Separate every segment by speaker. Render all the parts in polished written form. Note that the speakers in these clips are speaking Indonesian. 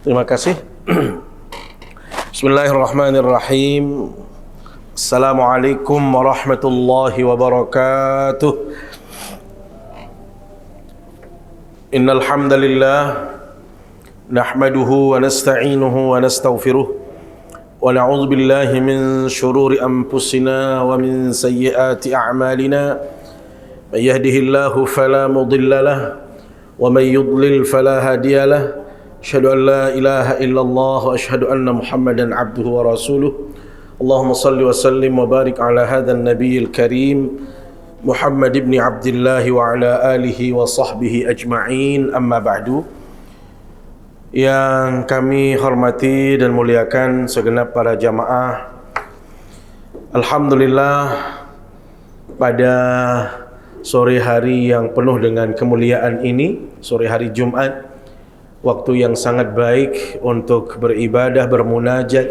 Speaker 1: Terima kasih. Bismillahirrahmanirrahim. Assalamualaikum warahmatullahi wabarakatuh. Innal hamdalillah nahmaduhu wa nasta'inuhu wa nastaghfiruh wa na'udzu billahi min shururi anfusina wa min sayyiati a'malina. May yahdihillahu fala mudilla lahu wa may yudlil fala hadiya lahu. Asyhadu an la ilaha illallah wa asyhadu anna Muhammadan abduhu wa rasuluh. Allahumma salli wa sallim wa barik ala hadzal nabiyil karim Muhammad ibn Abdullah wa ala alihi wa sahbihi ajma'in. Amma ba'du. Yang kami hormati dan muliakan segenap para jamaah, alhamdulillah pada sore hari yang penuh dengan kemuliaan ini, sore hari Jumat, waktu yang sangat baik untuk beribadah, bermunajat,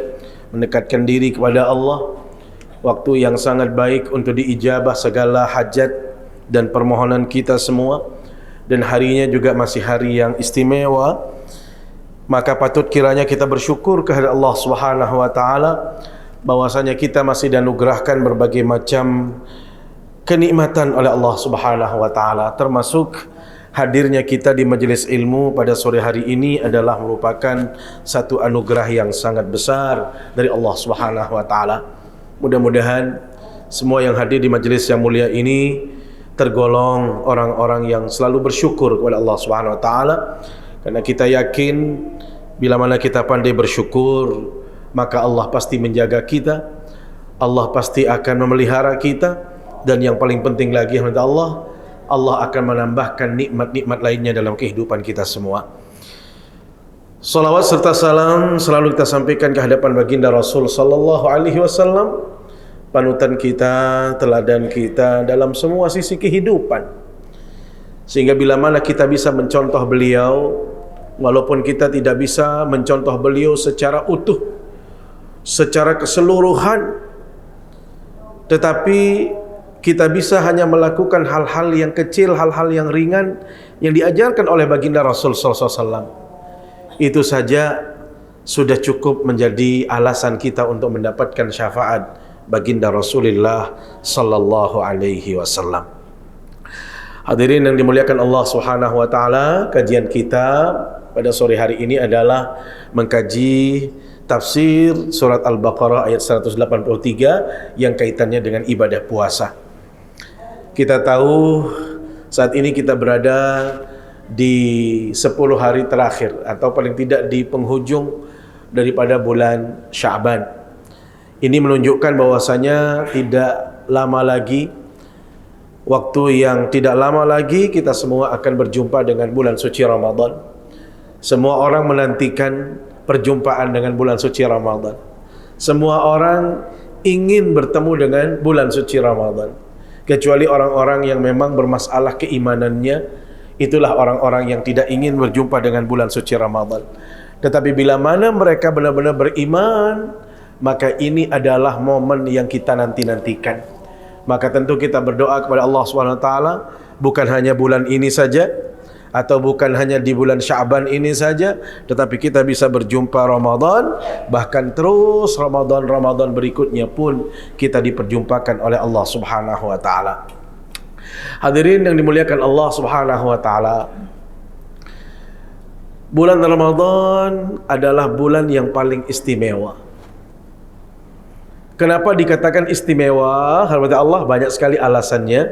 Speaker 1: mendekatkan diri kepada Allah. Waktu yang sangat baik untuk diijabah segala hajat dan permohonan kita semua. Dan harinya juga masih hari yang istimewa. Maka patut kiranya kita bersyukur kepada Allah Subhanahu wa taala bahwasanya kita masih dianugerahkan berbagai macam kenikmatan oleh Allah Subhanahu wa taala, termasuk hadirnya kita di majelis ilmu pada sore hari ini adalah merupakan satu anugerah yang sangat besar dari Allah Subhanahu wa taala. Mudah-mudahan semua yang hadir di majelis yang mulia ini tergolong orang-orang yang selalu bersyukur kepada Allah Subhanahu wa taala, karena kita yakin bila mana kita pandai bersyukur, maka Allah pasti menjaga kita, Allah pasti akan memelihara kita, dan yang paling penting lagi Allah akan menambahkan nikmat-nikmat lainnya dalam kehidupan kita semua. Salawat serta salam selalu kita sampaikan ke hadapan baginda Rasul sallallahu alaihi wasallam, panutan kita, teladan kita dalam semua sisi kehidupan. Sehingga bila mana kita bisa mencontoh beliau, walaupun kita tidak bisa mencontoh beliau secara utuh, secara keseluruhan, tetapi kita bisa hanya melakukan hal-hal yang kecil, hal-hal yang ringan yang diajarkan oleh baginda Rasul sallallahu alaihi wasallam. Itu saja sudah cukup menjadi alasan kita untuk mendapatkan syafaat baginda Rasulullah sallallahu alaihi wasallam. Hadirin yang dimuliakan Allah Subhanahu wa taala, kajian kita pada sore hari ini adalah mengkaji tafsir surat Al-Baqarah ayat 183 yang kaitannya dengan ibadah puasa. Kita tahu saat ini kita berada di 10 hari terakhir, atau paling tidak di penghujung daripada bulan Sya'ban. Ini menunjukkan bahwasanya tidak lama lagi, waktu yang tidak lama lagi kita semua akan berjumpa dengan bulan suci Ramadan. Semua orang menantikan perjumpaan dengan bulan suci Ramadan. Semua orang ingin bertemu dengan bulan suci Ramadan. Kecuali orang-orang yang memang bermasalah keimanannya, itulah orang-orang yang tidak ingin berjumpa dengan bulan suci Ramadan. Tetapi bila mana mereka benar-benar beriman, maka ini adalah momen yang kita nanti-nantikan. Maka tentu kita berdoa kepada Allah SWT, bukan hanya bulan ini saja, atau bukan hanya di bulan Sya'ban ini saja, tetapi kita bisa berjumpa Ramadan, bahkan terus Ramadan berikutnya pun kita diperjumpakan oleh Allah Subhanahu wa taala. Hadirin yang dimuliakan Allah Subhanahu wa taala, bulan Ramadan adalah bulan yang paling istimewa. Kenapa dikatakan istimewa? Hormati Allah, banyak sekali alasannya,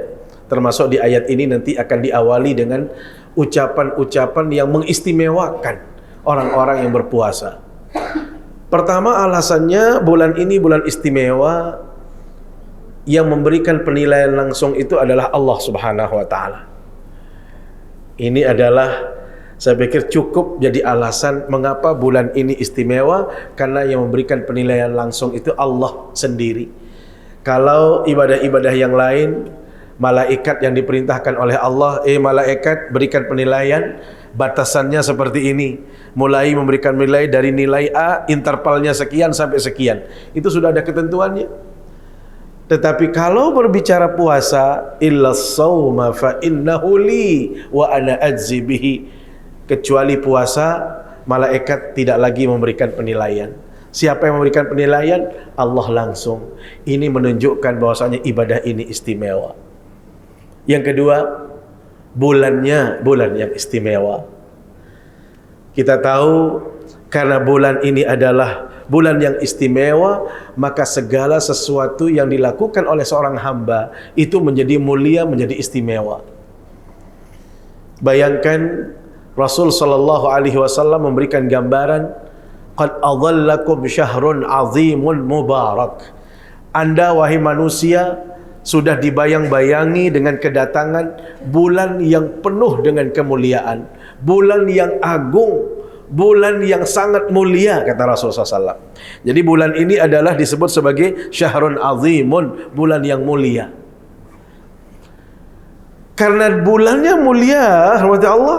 Speaker 1: termasuk di ayat ini nanti akan diawali dengan ucapan-ucapan yang mengistimewakan orang-orang yang berpuasa. Pertama, alasannya bulan ini bulan istimewa, yang memberikan penilaian langsung itu adalah Allah Subhanahu wa taala. Ini adalah, saya pikir cukup jadi alasan mengapa bulan ini istimewa, karena yang memberikan penilaian langsung itu Allah sendiri. Kalau ibadah-ibadah yang lain, malaikat yang diperintahkan oleh Allah, malaikat berikan penilaian, batasannya seperti ini, mulai memberikan nilai dari nilai A, intervalnya sekian sampai sekian, itu sudah ada ketentuannya. Tetapi kalau berbicara puasa, illa shauma fa innahu li wa ana ajzi bihi, kecuali puasa, malaikat tidak lagi memberikan penilaian. Siapa yang memberikan penilaian? Allah langsung. Ini menunjukkan bahwasanya ibadah ini istimewa. Yang kedua, bulannya bulan yang istimewa. Kita tahu karena bulan ini adalah bulan yang istimewa, maka segala sesuatu yang dilakukan oleh seorang hamba itu menjadi mulia, menjadi istimewa. Bayangkan Rasul sallallahu alaihi wasallam memberikan gambaran, qad adhallakum syahrun azimun mubarak. Anda wahai manusia sudah dibayang-bayangi dengan kedatangan bulan yang penuh dengan kemuliaan, bulan yang agung, bulan yang sangat mulia, kata Rasulullah SAW. Jadi bulan ini adalah disebut sebagai syahrun azimun, bulan yang mulia. Karena bulannya mulia, rahmat Allah,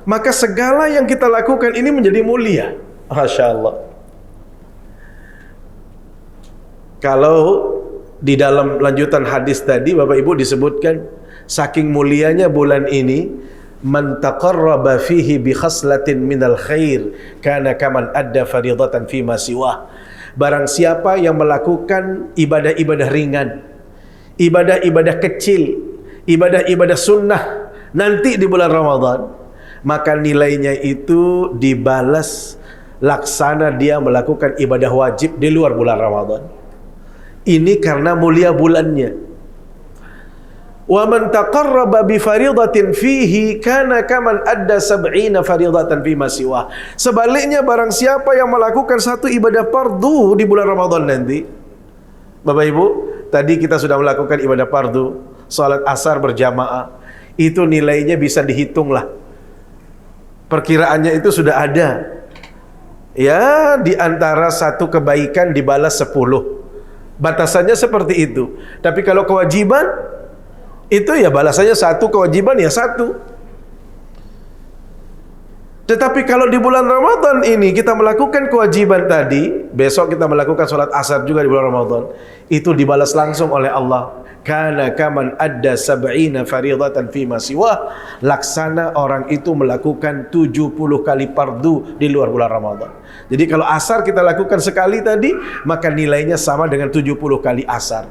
Speaker 1: maka segala yang kita lakukan ini menjadi mulia. Masya Allah. Kalau di dalam lanjutan hadis tadi Bapak Ibu disebutkan, saking mulianya bulan ini, man taqarraba fihi bi khaslatin minal khair kana kaman adda faridatan fi ma siwah. Barang siapa yang melakukan ibadah-ibadah ringan, ibadah-ibadah kecil, ibadah-ibadah sunnah nanti di bulan Ramadan, maka nilainya itu dibalas laksana dia melakukan ibadah wajib di luar bulan Ramadan. Ini karena mulia bulannya. Wa man taqarraba bi faridatin fihi kana kaman adda 70 faridatan fi ma siwah. Sebaliknya, barang siapa yang melakukan satu ibadah fardu di bulan Ramadan nanti, Bapak Ibu, tadi kita sudah melakukan ibadah fardu, salat asar berjamaah, itu nilainya bisa dihitung lah. Perkiraannya itu sudah ada. Ya, di antara satu kebaikan dibalas 10. Batasannya seperti itu. Tapi kalau kewajiban, itu ya balasannya 1, kewajiban ya 1. Tetapi kalau di bulan Ramadan ini kita melakukan kewajiban tadi, besok kita melakukan sholat asar juga di bulan Ramadan, itu dibalas langsung oleh Allah. Kana kaman adda 70 faridatan fi ma siwah. Laksana orang itu melakukan 70 kali fardu di luar bulan Ramadan. Jadi kalau asar kita lakukan sekali tadi, maka nilainya sama dengan 70 kali asar.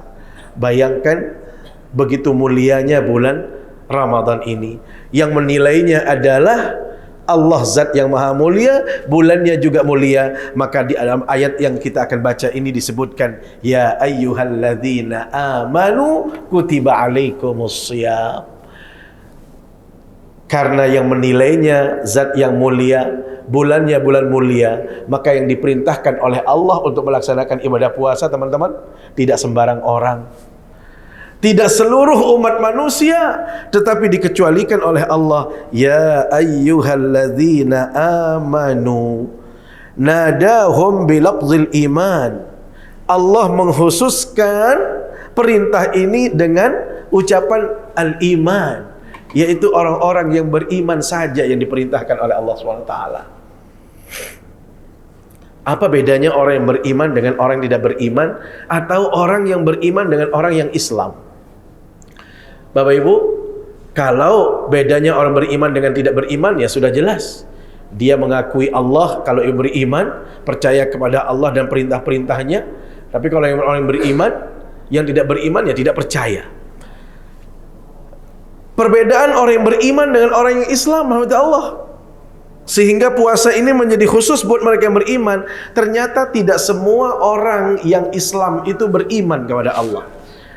Speaker 1: Bayangkan begitu mulianya bulan Ramadan ini. Yang menilainya adalah Allah, zat yang maha mulia, bulannya juga mulia. Maka di dalam ayat yang kita akan baca ini disebutkan, ya ayyuhalladzina amanu kutiba alaikumusshiyam. Karena yang menilainya zat yang mulia, bulannya bulan mulia, maka yang diperintahkan oleh Allah untuk melaksanakan ibadah puasa, teman-teman, tidak sembarang orang, tidak seluruh umat manusia, tetapi dikecualikan oleh Allah. Ya ayyuhalladzina amanu nadahum bilafzil iman. Allah mengkhususkan perintah ini dengan ucapan al-iman, yaitu orang-orang yang beriman saja yang diperintahkan oleh Allah SWT. Apa bedanya orang yang beriman dengan orang yang tidak beriman, atau orang yang beriman dengan orang yang Islam? Bapak Ibu, kalau bedanya orang beriman dengan tidak beriman, ya sudah jelas. Dia mengakui Allah kalau yang beriman, percaya kepada Allah dan perintah-perintahnya. Tapi kalau orang yang beriman, yang tidak beriman ya tidak percaya. Perbedaan orang yang beriman dengan orang yang Islam, Allah. Sehingga puasa ini menjadi khusus buat mereka yang beriman. Ternyata tidak semua orang yang Islam itu beriman kepada Allah.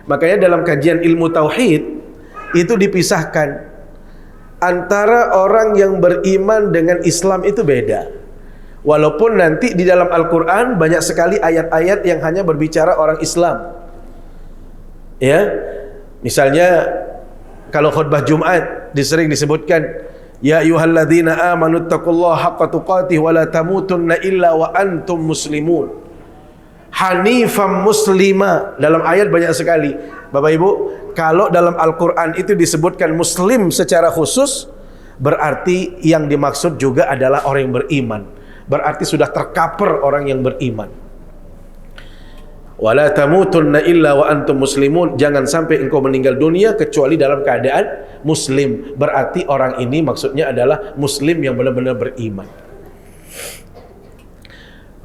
Speaker 1: Makanya dalam kajian ilmu tauhid itu dipisahkan antara orang yang beriman dengan Islam itu beda. Walaupun nanti di dalam Al-Quran banyak sekali ayat-ayat yang hanya berbicara orang Islam. Ya, misalnya kalau khutbah Jumat sering disebutkan, ya ayyuhalladzina amanu taqullaha haqqa tuqatih wa la tamutunna illa wa antum muslimun. Hanifam muslima, dalam ayat banyak sekali. Bapak Ibu, kalau dalam Al-Quran itu disebutkan muslim secara khusus, berarti yang dimaksud juga adalah orang yang beriman. Berarti sudah tercover orang yang beriman. Wala tamutunna illa wa antum muslimun. Jangan sampai engkau meninggal dunia kecuali dalam keadaan muslim. Berarti orang ini maksudnya adalah muslim yang benar-benar beriman.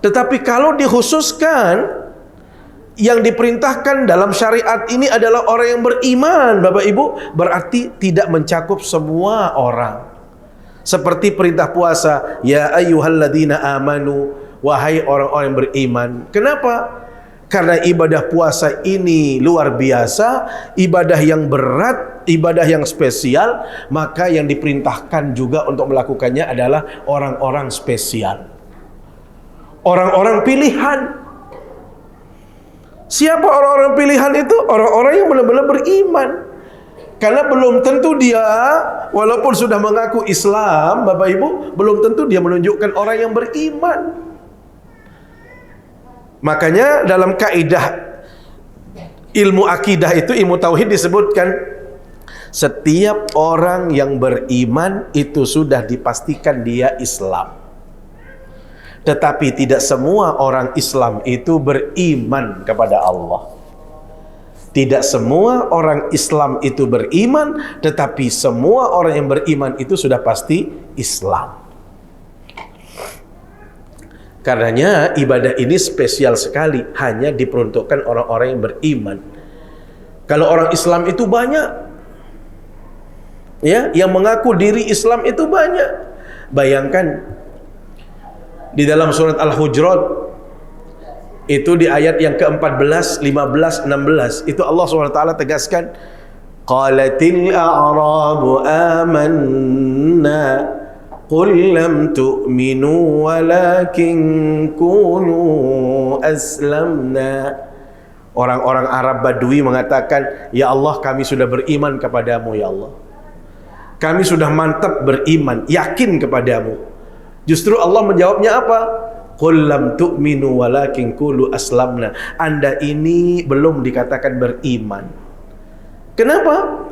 Speaker 1: Tetapi kalau dikhususkan, yang diperintahkan dalam syariat ini adalah orang yang beriman, Bapak Ibu, berarti tidak mencakup semua orang. Seperti perintah puasa, ya ayyuhalladzina amanu, wahai orang-orang yang beriman. Kenapa? Karena ibadah puasa ini luar biasa, ibadah yang berat, ibadah yang spesial, maka yang diperintahkan juga untuk melakukannya adalah orang-orang spesial, orang-orang pilihan. Siapa orang-orang pilihan itu? Orang-orang yang benar-benar beriman. Karena belum tentu dia, walaupun sudah mengaku Islam, Bapak Ibu, belum tentu dia menunjukkan orang yang beriman. Makanya dalam kaidah ilmu akidah itu, ilmu tauhid, disebutkan setiap orang yang beriman itu sudah dipastikan dia Islam. Tetapi tidak semua orang Islam itu beriman kepada Allah. Tidak semua orang Islam itu beriman, tetapi semua orang yang beriman itu sudah pasti Islam. Karenanya ibadah ini spesial sekali, hanya diperuntukkan orang-orang yang beriman. Kalau orang Islam itu banyak, ya, yang mengaku diri Islam itu banyak. Bayangkan di dalam surat Al-Hujurat itu di ayat yang ke-14, 15, 16 itu Allah SWT tegaskan, qalatil a'rabu amanna qul lam tu'minu walakin kunu aslamna. Orang-orang Arab Badui mengatakan, ya Allah, kami sudah beriman kepadamu, ya Allah, kami sudah mantap beriman, yakin kepadamu. Justru Allah menjawabnya apa? Qul lam tu'minu walakin qulu aslamna. Anda ini belum dikatakan beriman. Kenapa?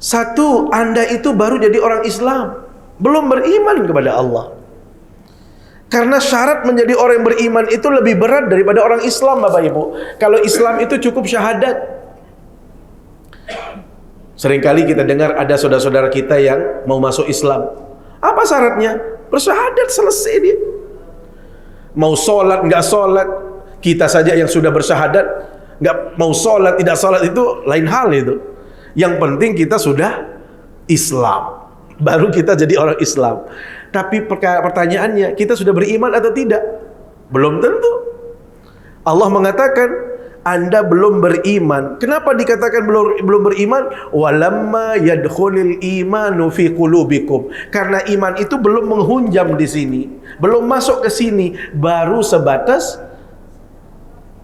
Speaker 1: Satu, Anda itu baru jadi orang Islam, belum beriman kepada Allah. Karena syarat menjadi orang yang beriman itu lebih berat daripada orang Islam, Bapak Ibu. Kalau Islam itu cukup syahadat. Seringkali kita dengar ada saudara-saudara kita yang mau masuk Islam. Apa syaratnya? Bersyahadat, selesai dia. Mau sholat, nggak sholat, kita saja yang sudah bersyahadat, nggak mau sholat, tidak sholat, itu lain hal itu. Yang penting kita sudah Islam, baru kita jadi orang Islam. Tapi pertanyaannya, kita sudah beriman atau tidak? Belum tentu. Allah mengatakan, Anda belum beriman. Kenapa dikatakan belum beriman? Walamma yadkhulul imanu fi qulubikum. Karena iman itu belum menghunjam di sini, belum masuk ke sini, baru sebatas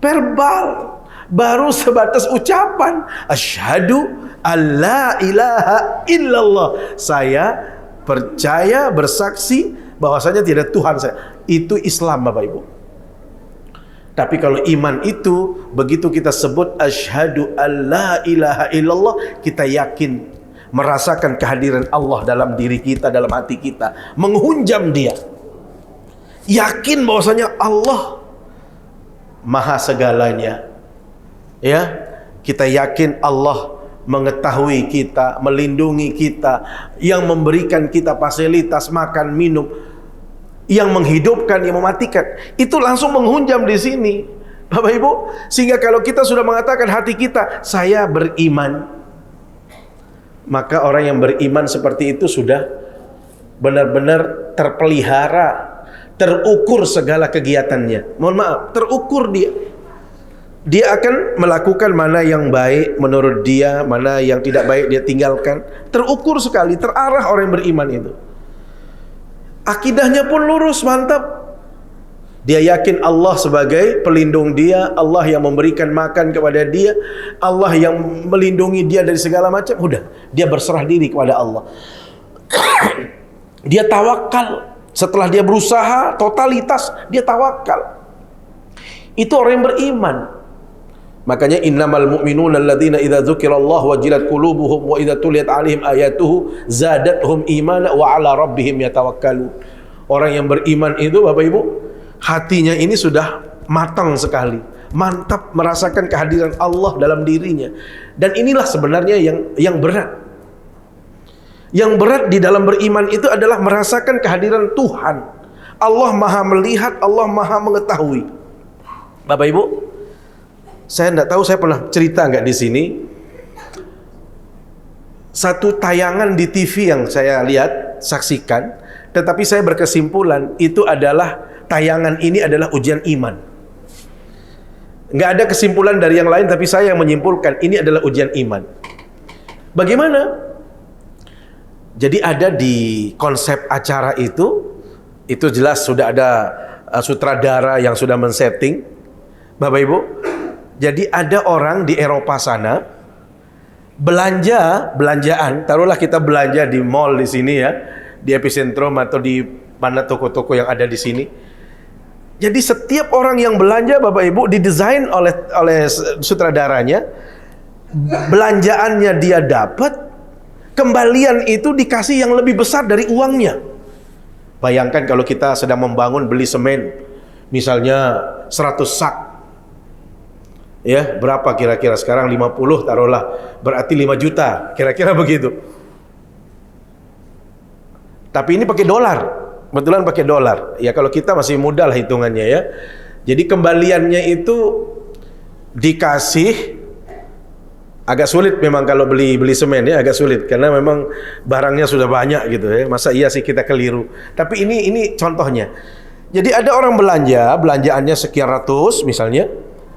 Speaker 1: verbal, baru sebatas ucapan, asyhadu alla ilaha illallah. Saya percaya, bersaksi bahwasanya tidak Tuhan saya. Itu Islam, Bapak Ibu. Tapi kalau iman itu, begitu kita sebut asyhadu alla ilaha illallah, kita yakin merasakan kehadiran Allah dalam diri kita, dalam hati kita, menghunjam dia. Yakin bahwasanya Allah maha segalanya. Ya, kita yakin Allah mengetahui kita, melindungi kita, yang memberikan kita fasilitas makan, minum, yang menghidupkan, yang mematikan. Itu langsung menghunjam di sini, Bapak Ibu. Sehingga kalau kita sudah mengatakan hati kita, saya beriman, maka orang yang beriman seperti itu sudah benar-benar terpelihara, terukur segala kegiatannya. Mohon maaf, terukur dia. Dia akan melakukan mana yang baik menurut dia, mana yang tidak baik dia tinggalkan. Terukur sekali, terarah orang yang beriman itu. Akidahnya pun lurus, mantap. Dia yakin Allah sebagai pelindung dia, Allah yang memberikan makan kepada dia, Allah yang melindungi dia dari segala macam. Udah, dia berserah diri kepada Allah. Dia tawakal. Setelah dia berusaha totalitas, dia tawakal. Itu orang yang beriman. Makanya innamal mu'minuna alladzina idza dzukirallahu wajilat qulubuhum wa idza tuliyat 'alaihim ayatuhu zadatuhum imana wa 'ala rabbihim yatawakkalun. Orang yang beriman itu, Bapak Ibu, hatinya ini sudah matang sekali, mantap merasakan kehadiran Allah dalam dirinya. Dan inilah sebenarnya yang berat. Yang berat di dalam beriman itu adalah merasakan kehadiran Tuhan. Allah Maha melihat, Allah Maha mengetahui. Bapak Ibu, saya tidak tahu saya pernah cerita nggak di sini. Satu tayangan di TV yang saya lihat, saksikan, tetapi saya berkesimpulan itu adalah tayangan ini adalah ujian iman. Nggak ada kesimpulan dari yang lain, tapi saya yang menyimpulkan ini adalah ujian iman. Bagaimana? Jadi ada di konsep acara itu jelas sudah ada sutradara yang sudah men-setting, Bapak Ibu. Jadi ada orang di Eropa sana belanjaan, taruhlah kita belanja di mall di sini ya, di Epicentrum atau di mana toko-toko yang ada di sini. Jadi setiap orang yang belanja, Bapak Ibu, didesain oleh sutradaranya, belanjaannya dia dapat, kembalian itu dikasih yang lebih besar dari uangnya. Bayangkan kalau kita sedang membangun, beli semen, misalnya 100 sak. Ya, berapa kira-kira sekarang? 50 taruhlah. Berarti 5 juta, kira-kira begitu. Tapi ini pakai dolar. Kebetulan pakai dolar. Ya kalau kita masih mudah lah hitungannya ya. Jadi kembaliannya itu dikasih, agak sulit memang kalau beli semen ya, agak sulit karena memang barangnya sudah banyak gitu ya. Masa iya sih kita keliru. Tapi ini contohnya. Jadi ada orang belanjaannya sekian ratus misalnya,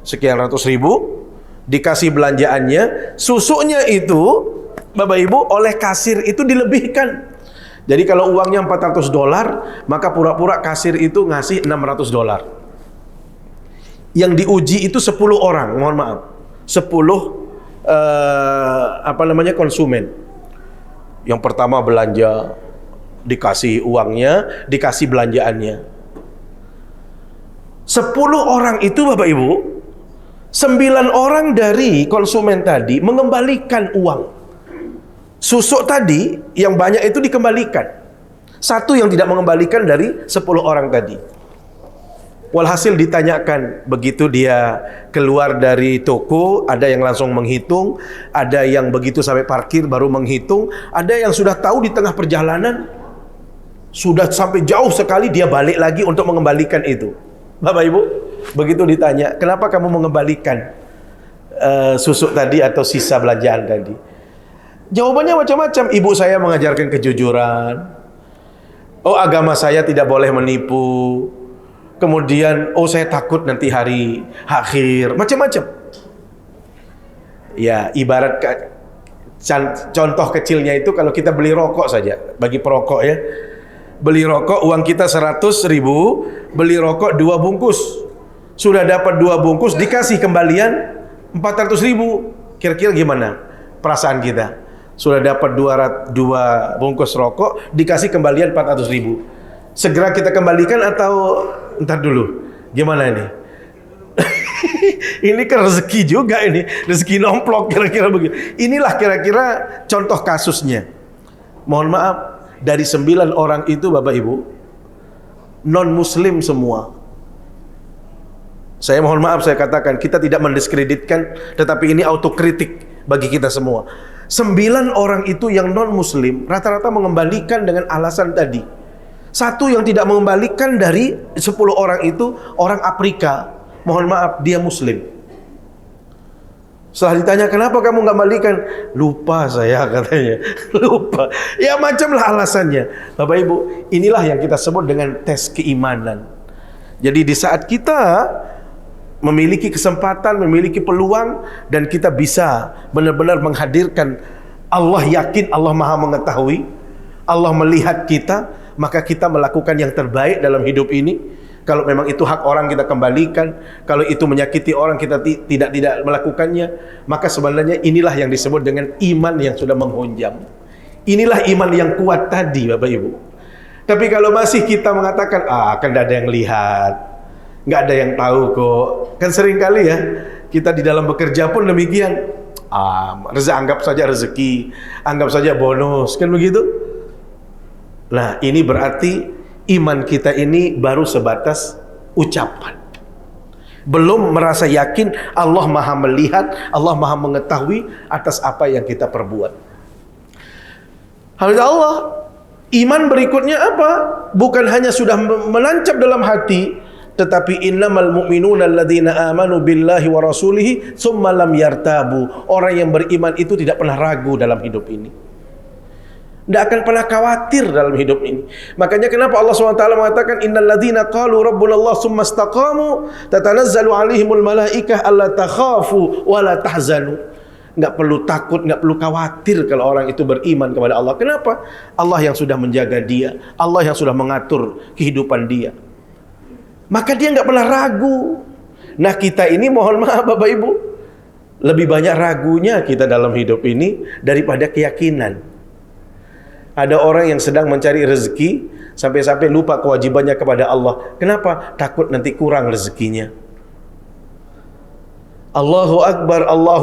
Speaker 1: sekian ratus ribu, dikasih belanjaannya, susuknya itu Bapak Ibu oleh kasir itu dilebihkan. Jadi kalau uangnya $400, maka pura-pura kasir itu ngasih $600. Yang diuji itu 10 orang, mohon maaf. 10 konsumen. Yang pertama belanja, dikasih uangnya, dikasih belanjaannya. 10 orang itu Bapak Ibu, 9 orang dari konsumen tadi mengembalikan uang. Susuk tadi yang banyak itu dikembalikan. Satu yang tidak mengembalikan dari 10 orang tadi. Walhasil ditanyakan, begitu dia keluar dari toko, ada yang langsung menghitung, ada yang begitu sampai parkir baru menghitung, ada yang sudah tahu di tengah perjalanan, sudah sampai jauh sekali dia balik lagi untuk mengembalikan itu. Bapak Ibu, begitu ditanya, kenapa kamu mengembalikan susuk tadi atau sisa belanjaan tadi? Jawabannya macam-macam. Ibu saya mengajarkan kejujuran. Oh, agama saya tidak boleh menipu. Kemudian, oh saya takut nanti hari akhir. Macam-macam. Ya, ibarat contoh kecilnya itu kalau kita beli rokok saja. Bagi perokok ya. Beli rokok, uang kita 100 ribu, beli rokok 2 bungkus. Sudah dapat 2 bungkus, dikasih kembalian 400 ribu. Kira-kira gimana perasaan kita? Sudah dapat 2 bungkus rokok, dikasih kembalian 400 ribu. Segera kita kembalikan atau entar dulu? Gimana ini? Ini kan rezeki juga ini. Rezeki nomplok kira-kira begitu. Inilah kira-kira contoh kasusnya. Mohon maaf, dari 9 orang itu Bapak Ibu, non-muslim semua. Saya mohon maaf saya katakan, kita tidak mendiskreditkan, tetapi ini autokritik bagi kita semua. 9 orang itu yang non-muslim rata-rata mengembalikan dengan alasan tadi. Satu yang tidak mengembalikan dari 10 orang itu orang Afrika. Mohon maaf, dia muslim. Setelah ditanya, kenapa kamu nggak balikan? Lupa saya katanya. Lupa. Ya macamlah alasannya. Bapak Ibu, inilah yang kita sebut dengan tes keimanan. Jadi di saat kita memiliki kesempatan, memiliki peluang, dan kita bisa benar-benar menghadirkan Allah, yakin Allah Maha mengetahui, Allah melihat kita, maka kita melakukan yang terbaik dalam hidup ini. Kalau memang itu hak orang, kita kembalikan. Kalau itu menyakiti orang, kita tidak melakukannya. Maka sebenarnya inilah yang disebut dengan iman yang sudah menghunjam. Inilah iman yang kuat tadi Bapak Ibu. Tapi kalau masih kita mengatakan, kan tidak ada yang lihat, nggak ada yang tahu kok. Kan sering kali ya, kita di dalam bekerja pun demikian. Anggap saja rezeki, anggap saja bonus, kan begitu? Nah, ini berarti iman kita ini baru sebatas ucapan. Belum merasa yakin Allah Maha melihat, Allah Maha mengetahui atas apa yang kita perbuat. Hamba Allah. Iman berikutnya apa? Bukan hanya sudah menancap dalam hati, tetapi innamal mu'minuna alladzina amanu billahi wa rasulihi tsumma lam yartabu. Orang yang beriman itu tidak pernah ragu dalam hidup ini. Tidak akan pernah khawatir dalam hidup ini. Makanya kenapa Allah SWT mengatakan innal ladzina qalu rabbunallah tsumma istaqamu tatanazzalu alaihimul malaikah alla takhafu wa la tahzanu. Enggak perlu takut, enggak perlu khawatir kalau orang itu beriman kepada Allah. Kenapa? Allah yang sudah menjaga dia, Allah yang sudah mengatur kehidupan dia. Maka dia enggak pernah ragu. Nah, kita ini mohon maaf Bapak Ibu, lebih banyak ragunya kita dalam hidup ini daripada keyakinan. Ada orang yang sedang mencari rezeki sampai-sampai lupa kewajibannya kepada Allah. Kenapa? Takut nanti kurang rezekinya. Allahu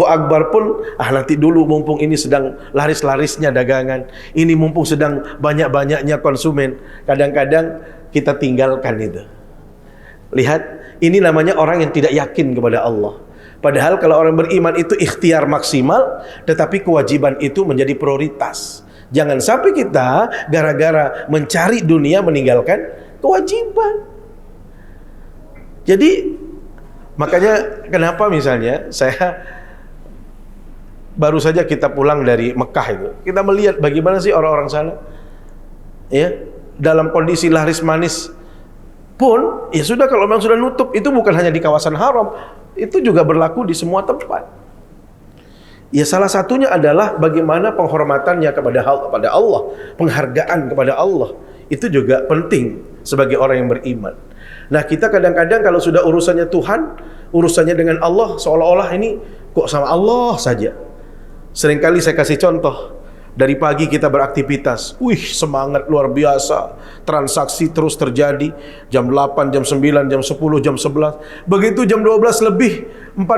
Speaker 1: Akbar pun nanti dulu mumpung ini sedang laris-larisnya dagangan, ini mumpung sedang banyak-banyaknya konsumen, kadang-kadang kita tinggalkan itu. Lihat, ini namanya orang yang tidak yakin kepada Allah. Padahal kalau orang beriman itu ikhtiar maksimal, tetapi kewajiban itu menjadi prioritas. Jangan sampai kita gara-gara mencari dunia meninggalkan kewajiban. Jadi makanya kenapa misalnya saya baru saja kita pulang dari Mekah itu, kita melihat bagaimana sih orang-orang sana, ya, dalam kondisi laris manis pun, ya sudah kalau memang sudah nutup, itu bukan hanya di kawasan haram, itu juga berlaku di semua tempat. Ya salah satunya adalah bagaimana penghormatannya kepada Allah, penghargaan kepada Allah, itu juga penting sebagai orang yang beriman. Nah, kita kadang-kadang kalau sudah urusannya Tuhan, urusannya dengan Allah, seolah-olah ini kok sama Allah saja. Seringkali saya kasih contoh, dari pagi kita beraktivitas, semangat luar biasa, transaksi terus terjadi, jam 8, jam 9, jam 10, jam 11, begitu jam 12 lebih 20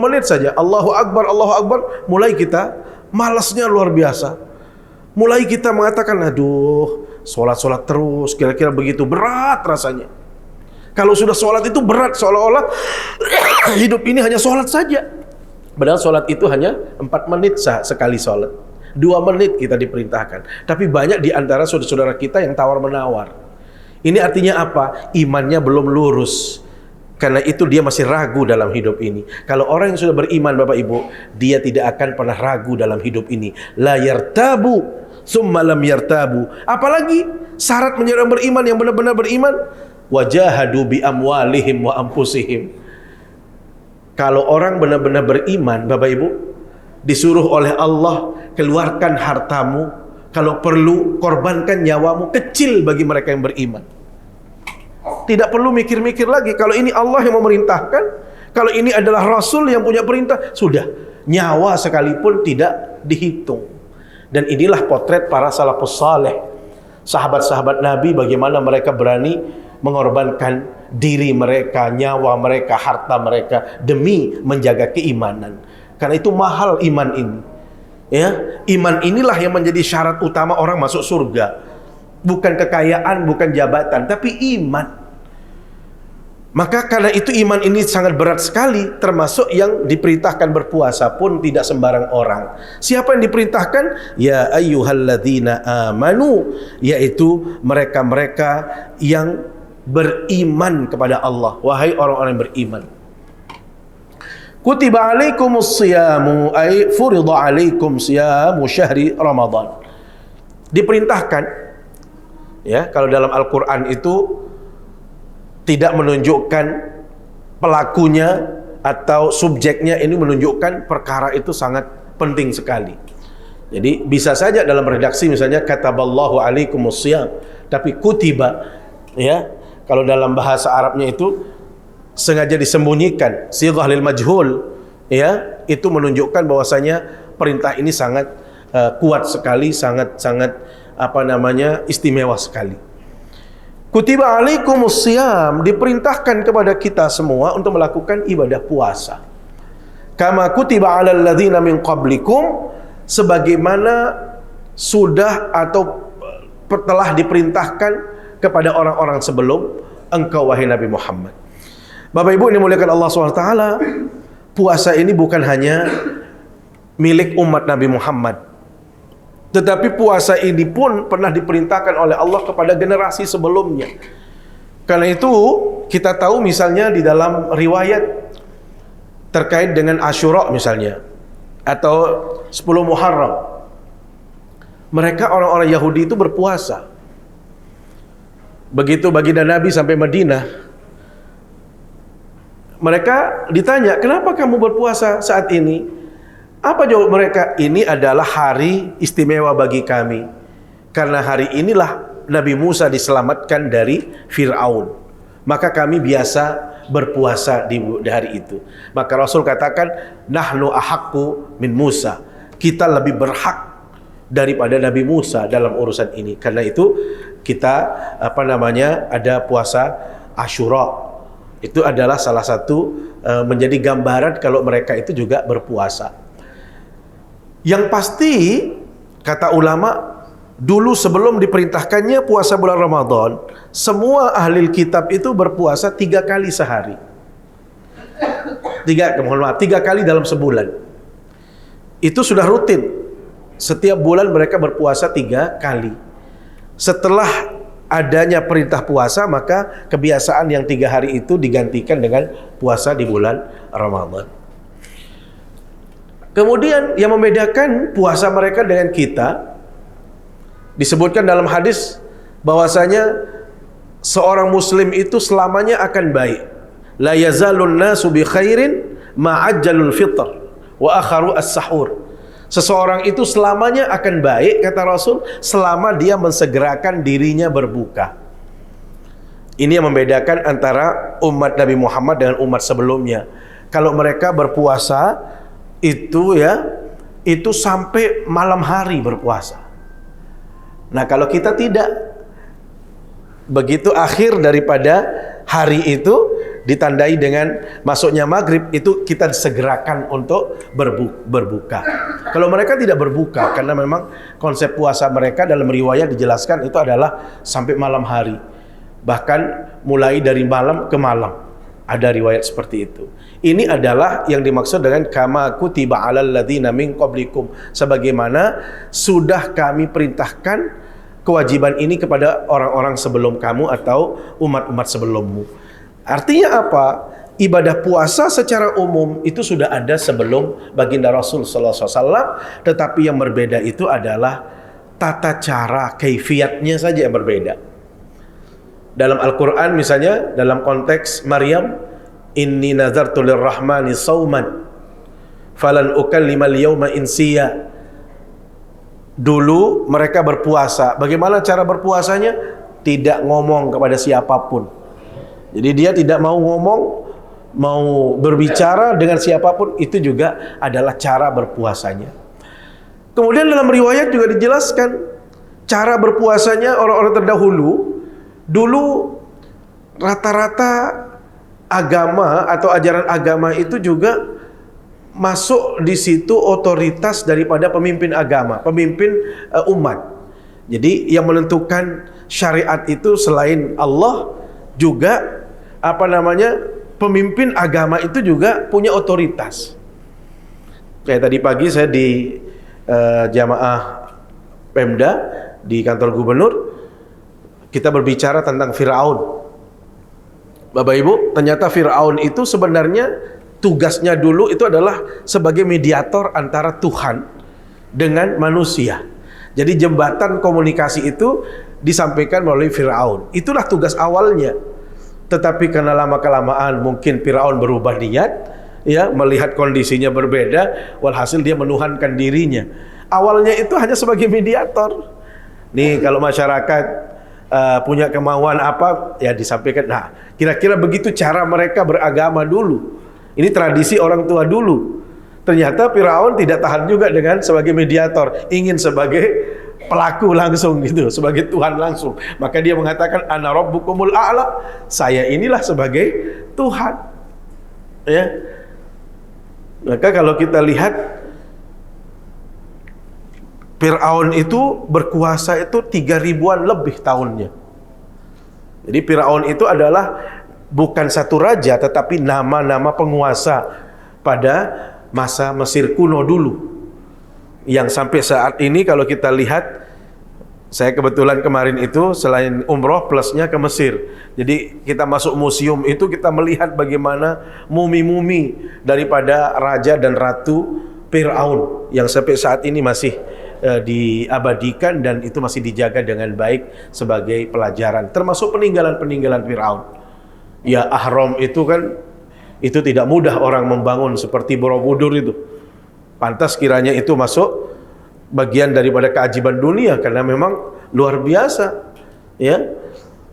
Speaker 1: menit saja, Allahu Akbar, mulai kita malasnya luar biasa. Mulai kita mengatakan, aduh, sholat terus, kira-kira begitu, berat rasanya. Kalau sudah sholat itu berat, seolah-olah hidup ini hanya sholat saja. Padahal sholat itu hanya 4 menit sekali sholat. 2 menit kita diperintahkan. Tapi banyak di antara saudara-saudara kita yang tawar-menawar. Ini artinya apa? Imannya belum lurus. Karena itu dia masih ragu dalam hidup ini. Kalau orang yang sudah beriman Bapak Ibu, dia tidak akan pernah ragu dalam hidup ini. La yartabu summa lam yartabu. Apalagi syarat menjadi orang beriman yang benar-benar beriman, wajahadu bi amwalihim wa anfusihim. Kalau orang benar-benar beriman Bapak Ibu, disuruh oleh Allah keluarkan hartamu, kalau perlu korbankan nyawamu, kecil bagi mereka yang beriman. Tidak perlu mikir-mikir lagi. Kalau ini Allah yang memerintahkan, kalau ini adalah Rasul yang punya perintah, sudah, nyawa sekalipun tidak dihitung. Dan inilah potret para salafus saleh, sahabat-sahabat Nabi, bagaimana mereka berani mengorbankan diri mereka, nyawa mereka, harta mereka demi menjaga keimanan. Karena itu mahal iman ini. Ya, iman inilah yang menjadi syarat utama orang masuk surga. Bukan kekayaan, bukan jabatan, tapi iman. Maka karena itu iman ini sangat berat sekali, termasuk yang diperintahkan berpuasa pun tidak sembarang orang. Siapa yang diperintahkan? Ya ayyuhalladzina amanu, yaitu mereka-mereka yang beriman kepada Allah. Wahai orang-orang yang beriman. Kutiba alaikumus siyamu, ay furida alaikum siyamu syahri Ramadan. Diperintahkan, ya, kalau dalam Al-Quran itu tidak menunjukkan pelakunya atau subjeknya, ini menunjukkan perkara itu sangat penting sekali. Jadi bisa saja dalam redaksi misalnya kataballahu alaikumus siyam, tapi kutiba, ya, kalau dalam bahasa Arabnya itu sengaja disembunyikan, sighah lil majhul, ya, itu menunjukkan bahwasanya perintah ini sangat kuat sekali, sangat istimewa sekali. Kutiba alaikumus siyam, diperintahkan kepada kita semua untuk melakukan ibadah puasa. Kama kutiba alal ladzina min qablikum, sebagaimana sudah atau telah diperintahkan kepada orang-orang sebelum engkau wahai Nabi Muhammad. Bapak Ibu yang dimuliakan Allah SWT, puasa ini bukan hanya milik umat Nabi Muhammad, Tetapi puasa ini pun pernah diperintahkan oleh Allah kepada generasi sebelumnya. Karena itu kita tahu misalnya di dalam riwayat terkait dengan Asyura misalnya, atau 10 Muharram, mereka orang-orang Yahudi itu berpuasa. Begitu baginda Nabi sampai Madinah, mereka ditanya, kenapa kamu berpuasa saat ini? Apa jawab mereka? Ini adalah hari istimewa bagi kami, karena hari inilah Nabi Musa diselamatkan dari Fir'aun. Maka kami biasa berpuasa di hari itu. Maka Rasul katakan, nahnu ahaqqu min Musa. Kita lebih berhak daripada Nabi Musa dalam urusan ini. Karena itu kita ada puasa Asyura. Itu adalah salah satu menjadi gambaran kalau mereka itu juga berpuasa. Yang pasti kata ulama, dulu sebelum diperintahkannya puasa bulan Ramadan, semua ahli kitab itu berpuasa 3 kali sehari. 3 kali dalam sebulan. Itu sudah rutin. Setiap bulan mereka berpuasa 3 kali. Setelah adanya perintah puasa, maka kebiasaan yang 3 hari itu digantikan dengan puasa di bulan Ramadan. Kemudian yang membedakan puasa mereka dengan kita, disebutkan dalam hadis bahwasanya seorang muslim itu selamanya akan baik. La yazalun nasu bi khairin ma'ajjalul fitr wa akharu as-sahur. Seseorang itu selamanya akan baik, kata Rasul, selama dia mensegerakan dirinya berbuka. Ini yang membedakan antara umat Nabi Muhammad dengan umat sebelumnya. Kalau mereka berpuasa itu sampai malam hari berpuasa. Nah, kalau kita tidak, begitu akhir daripada hari itu ditandai dengan masuknya maghrib, itu kita disegerakan untuk berbuka. Kalau mereka tidak berbuka, karena memang konsep puasa mereka dalam riwayat dijelaskan itu adalah sampai malam hari, bahkan mulai dari malam ke malam. Ada riwayat seperti itu. Ini adalah yang dimaksud dengan kama kutiba 'alal ladzina min qablikum, sebagaimana sudah kami perintahkan kewajiban ini kepada orang-orang sebelum kamu atau umat-umat sebelummu. Artinya apa? Ibadah puasa secara umum itu sudah ada sebelum baginda Rasul sallallahu alaihi wasallam, tetapi yang berbeda itu adalah tata cara, kaifiatnya saja yang berbeda. Dalam Al-Quran misalnya, dalam konteks Maryam, inni nazartu lirrahmani sauman falan ukallimal yawma insiya. Dulu mereka berpuasa. Bagaimana cara berpuasanya? Tidak ngomong kepada siapapun. Jadi dia tidak mau ngomong, mau berbicara dengan siapapun, itu juga adalah cara berpuasanya. Kemudian dalam riwayat juga dijelaskan cara berpuasanya orang-orang terdahulu. Dulu rata-rata agama atau ajaran agama itu juga masuk di situ otoritas daripada pemimpin agama, pemimpin umat. Jadi yang menentukan syariat itu selain Allah, juga pemimpin agama itu juga punya otoritas. Kayak tadi pagi saya di jamaah Pemda di kantor gubernur, kita berbicara tentang Fir'aun. Bapak Ibu, ternyata Fir'aun itu sebenarnya tugasnya dulu itu adalah sebagai mediator antara Tuhan dengan manusia. Jadi jembatan komunikasi itu disampaikan melalui Fir'aun. Itulah tugas awalnya. Tetapi karena lama-kelamaan mungkin Fir'aun berubah niat, ya, melihat kondisinya berbeda, walhasil dia menuhankan dirinya. Awalnya itu hanya sebagai mediator. Nih, kalau masyarakat punya kemauan apa, ya disampaikan. Nah, kira-kira begitu cara mereka beragama dulu. Ini tradisi orang tua dulu. Ternyata Firaun tidak tahan juga dengan sebagai mediator, ingin sebagai pelaku langsung gitu, sebagai Tuhan langsung. Maka dia mengatakan ana rabbukumul a'la, saya inilah sebagai Tuhan. Ya. Maka kalau kita lihat Fir'aun itu berkuasa itu 3.000-an lebih tahunnya. Jadi Fir'aun itu adalah bukan satu raja, tetapi nama-nama penguasa pada masa Mesir kuno dulu. yang sampai saat ini kalau kita lihat, saya kebetulan kemarin itu selain umroh plusnya ke Mesir. Jadi kita masuk museum itu kita melihat bagaimana mumi-mumi daripada raja dan ratu Fir'aun yang sampai saat ini masih diabadikan dan itu masih dijaga dengan baik sebagai pelajaran. Termasuk peninggalan-peninggalan Fir'aun. Ya, Ahram itu kan itu tidak mudah orang membangun seperti Borobudur itu. Pantas kiranya itu masuk bagian daripada keajaiban dunia karena memang luar biasa, ya.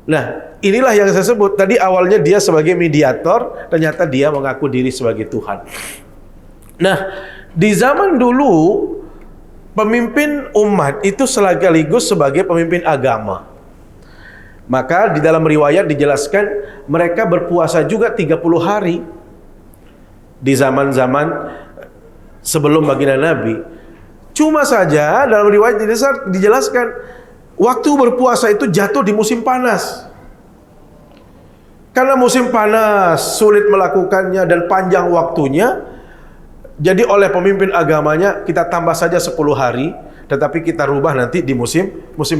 Speaker 1: Nah, inilah yang saya sebut tadi, awalnya dia sebagai mediator, ternyata dia mengaku diri sebagai Tuhan. Nah, di zaman dulu pemimpin umat itu sekaligus sebagai pemimpin agama. Maka di dalam riwayat dijelaskan mereka berpuasa juga 30 hari di zaman-zaman sebelum baginda Nabi. Cuma saja dalam riwayat dijelaskan waktu berpuasa itu jatuh di musim panas. Karena musim panas sulit melakukannya dan panjang waktunya, jadi oleh pemimpin agamanya kita tambah saja 10 hari, tetapi kita rubah nanti di musim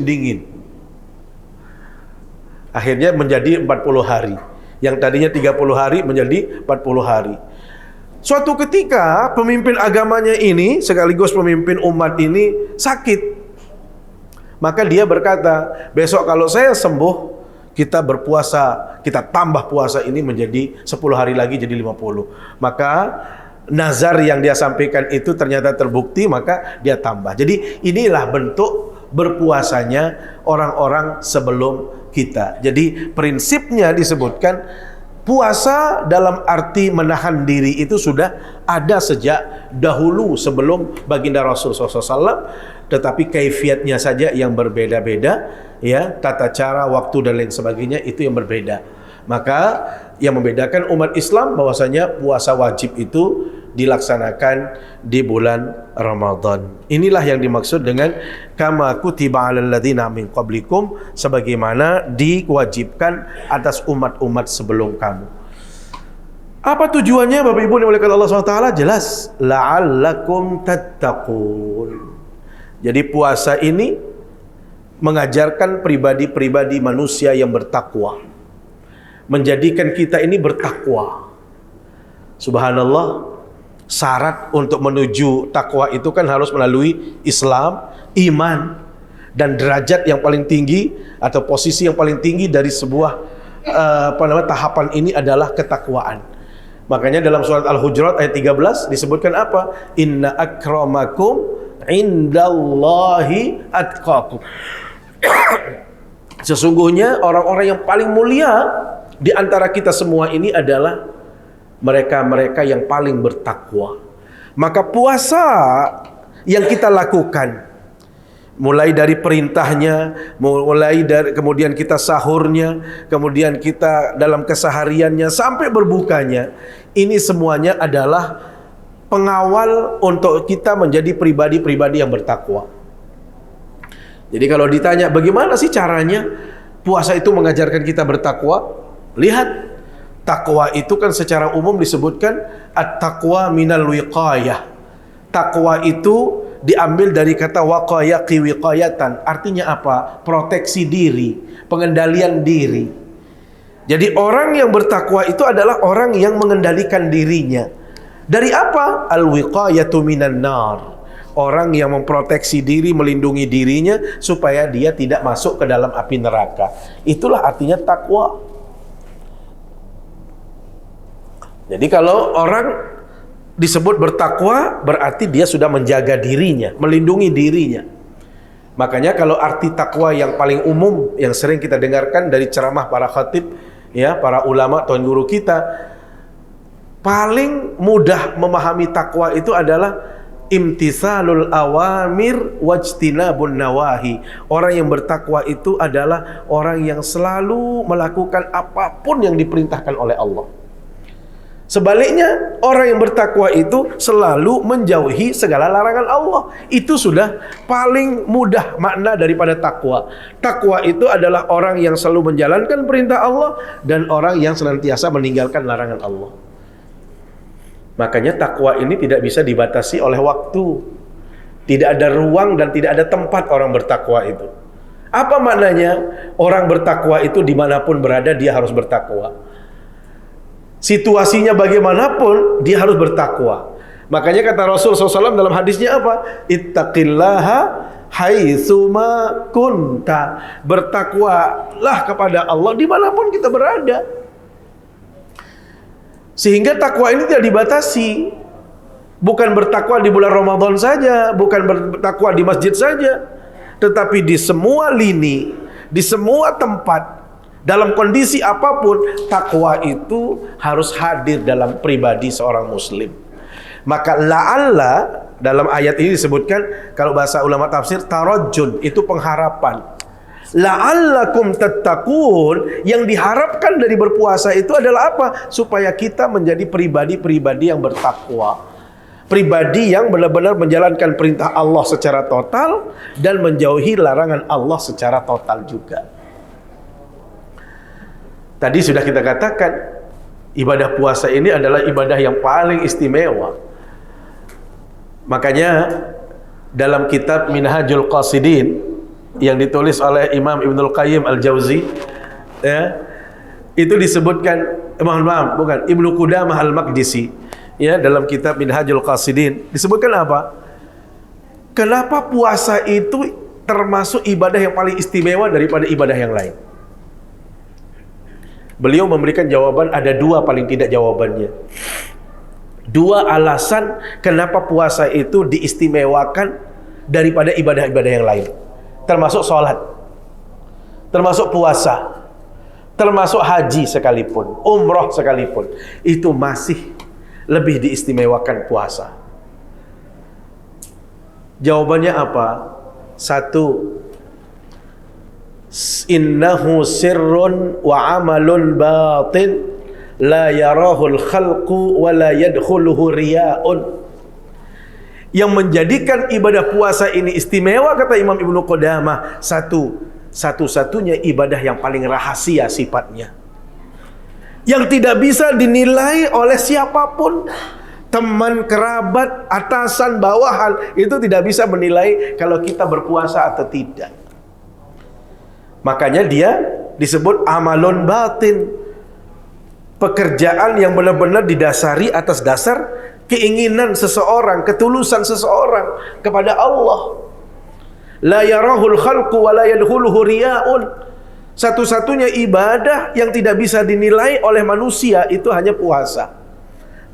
Speaker 1: dingin. Akhirnya menjadi 40 hari. Yang tadinya 30 hari menjadi 40 hari. Suatu ketika pemimpin agamanya ini sekaligus pemimpin umat ini sakit. Maka dia berkata, besok kalau saya sembuh, kita berpuasa, kita tambah puasa ini menjadi 10 hari lagi jadi 50. Maka nazar yang dia sampaikan itu ternyata terbukti, maka dia tambah. Jadi inilah bentuk berpuasanya orang-orang sebelum kita. Jadi prinsipnya disebutkan puasa dalam arti menahan diri itu sudah ada sejak dahulu sebelum baginda Rasulullah SAW, tetapi kaifiatnya saja yang berbeda-beda, ya, tata cara, waktu dan lain sebagainya itu yang berbeda. Maka yang membedakan umat Islam bahwasanya puasa wajib itu dilaksanakan di bulan Ramadan. Inilah yang dimaksud dengan kama kutiba 'alal ladzina min qablikum, sebagaimana diwajibkan atas umat-umat sebelum kamu. Apa tujuannya Bapak Ibu dimuliakan Allah SWT? Jelas, la'allakum tattaqun. Jadi puasa ini mengajarkan pribadi-pribadi manusia yang bertakwa, menjadikan kita ini bertakwa. Subhanallah, syarat untuk menuju takwa itu kan harus melalui Islam, iman, dan derajat yang paling tinggi atau posisi yang paling tinggi dari sebuah tahapan ini adalah ketakwaan. Makanya dalam surat Al-Hujurat ayat 13 disebutkan apa? Inna akramakum indallahi atqakum. Sesungguhnya orang-orang yang paling mulia di antara kita semua ini adalah mereka-mereka yang paling bertakwa. Maka puasa yang kita lakukan, mulai dari perintahnya, mulai dari kemudian kita sahurnya, kemudian kita dalam kesehariannya sampai berbukanya, ini semuanya adalah pengawal untuk kita menjadi pribadi-pribadi yang bertakwa. Jadi kalau ditanya bagaimana sih caranya puasa itu mengajarkan kita bertakwa? Lihat, takwa itu kan secara umum disebutkan at-taqwa minal wiqayah. Takwa itu diambil dari kata waqayaqi wiqayatan. Artinya apa? Proteksi diri, pengendalian diri. Jadi orang yang bertakwa itu adalah orang yang mengendalikan dirinya. Dari apa? Al-wiqayatu minan nar. Orang yang memproteksi diri, melindungi dirinya supaya dia tidak masuk ke dalam api neraka. Itulah artinya takwa. Jadi kalau orang disebut bertakwa, berarti dia sudah menjaga dirinya, melindungi dirinya. Makanya kalau arti takwa yang paling umum yang sering kita dengarkan dari ceramah para khatib, ya, para ulama, tuan guru kita, paling mudah memahami takwa itu adalah imtithalul awamir wajtinabun nawahi. Orang yang bertakwa itu adalah orang yang selalu melakukan apapun yang diperintahkan oleh Allah. Sebaliknya, orang yang bertakwa itu selalu menjauhi segala larangan Allah. Itu sudah paling mudah makna daripada takwa. Takwa itu adalah orang yang selalu menjalankan perintah Allah dan orang yang senantiasa meninggalkan larangan Allah. Makanya takwa ini tidak bisa dibatasi oleh waktu, Tidak ada ruang dan tidak ada tempat orang bertakwa itu. Apa maknanya? Orang bertakwa itu dimanapun berada dia harus bertakwa. Situasinya bagaimanapun dia harus bertakwa. Makanya kata Rasul SAW dalam hadisnya apa? Ittaqillaha haitsuma kunta. Bertakwalah kepada Allah dimanapun kita berada. Sehingga takwa ini tidak dibatasi. Bukan bertakwa di bulan Ramadan saja, bukan bertakwa di masjid saja, tetapi di semua lini, di semua tempat, dalam kondisi apapun, takwa itu harus hadir dalam pribadi seorang muslim. Maka la'alla dalam ayat ini disebutkan, kalau bahasa ulama tafsir, tarajjun, itu pengharapan. La'allakum tattaqun, yang diharapkan dari berpuasa itu adalah apa? Supaya kita menjadi pribadi-pribadi yang bertakwa. Pribadi yang benar-benar menjalankan perintah Allah secara total dan menjauhi larangan Allah secara total juga. Tadi sudah kita katakan, ibadah puasa ini adalah ibadah yang paling istimewa. Makanya dalam kitab Minhajul Qasidin yang ditulis oleh Imam Ibnul Qayyim Al-Jauzi, ya, itu disebutkan, bukan, Ibnu Qudamah Al-Maqdisi, ya, dalam kitab Minhajul Qasidin disebutkan apa? Kenapa puasa itu termasuk ibadah yang paling istimewa daripada ibadah yang lain? Beliau memberikan jawaban, ada dua paling tidak jawabannya. Dua alasan kenapa puasa itu diistimewakan daripada ibadah-ibadah yang lain. Termasuk sholat, termasuk puasa, termasuk haji sekalipun, umroh sekalipun, itu masih lebih diistimewakan puasa. Jawabannya apa? Satu, innahu sirrun wa amalun batin la yarahul khalqu wa la yadkhuluhu riya'un. Yang menjadikan ibadah puasa ini istimewa, kata Imam Ibnu Qudamah, satu-satunya ibadah yang paling rahasia sifatnya, yang tidak bisa dinilai oleh siapapun, teman, kerabat, atasan, bawahan, itu tidak bisa menilai kalau kita berpuasa atau tidak. Makanya dia disebut amalun batin, pekerjaan yang benar-benar didasari atas dasar keinginan seseorang, ketulusan seseorang kepada Allah. La yarahul khalqu wa la yadkhuluhu riya'un. Satu-satunya ibadah yang tidak bisa dinilai oleh manusia itu hanya puasa.